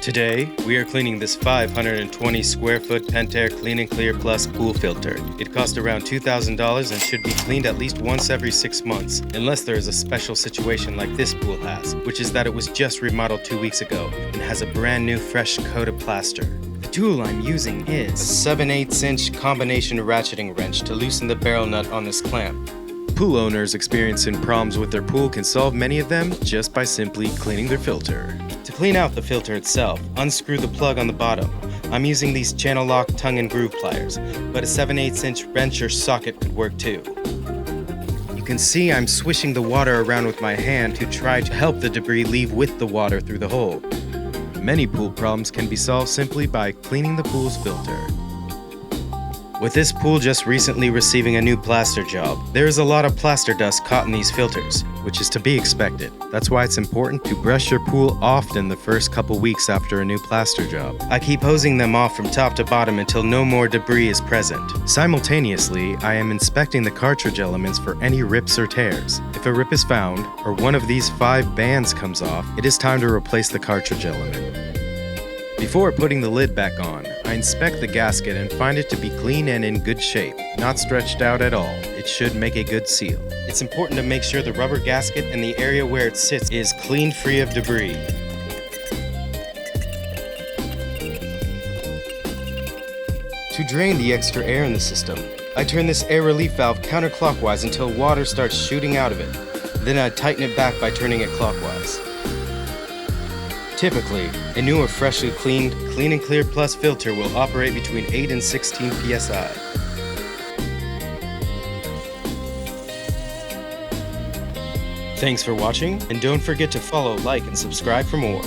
Today, we are cleaning this 520 square foot Pentair Clean and Clear Plus pool filter. It cost around $2,000 and should be cleaned at least once every 6 months, unless there is a special situation like this pool has, which is that it was just remodeled 2 weeks ago and has a brand new fresh coat of plaster. The tool I'm using is a 7/8" combination ratcheting wrench to loosen the barrel nut on this clamp. Pool owners experiencing problems with their pool can solve many of them just by simply cleaning their filter. To clean out the filter itself, unscrew the plug on the bottom. I'm using these channel lock tongue and groove pliers, but a 7/8" wrench or socket could work too. You can see I'm swishing the water around with my hand to try to help the debris leave with the water through the hole. Many pool problems can be solved simply by cleaning the pool's filter. With this pool just recently receiving a new plaster job, there is a lot of plaster dust caught in these filters, which is to be expected. That's why it's important to brush your pool often the first couple weeks after a new plaster job. I keep hosing them off from top to bottom until no more debris is present. Simultaneously, I am inspecting the cartridge elements for any rips or tears. If a rip is found, or one of these 5 bands comes off, it is time to replace the cartridge element. Before putting the lid back on, I inspect the gasket and find it to be clean and in good shape, not stretched out at all. It should make a good seal. It's important to make sure the rubber gasket and the area where it sits is clean, free of debris. To drain the extra air in the system, I turn this air relief valve counterclockwise until water starts shooting out of it. Then I tighten it back by turning it clockwise. Typically, a new or freshly cleaned Clean and Clear Plus filter will operate between 8 and 16 psi. Thanks for watching, and don't forget to follow, like, and subscribe for more.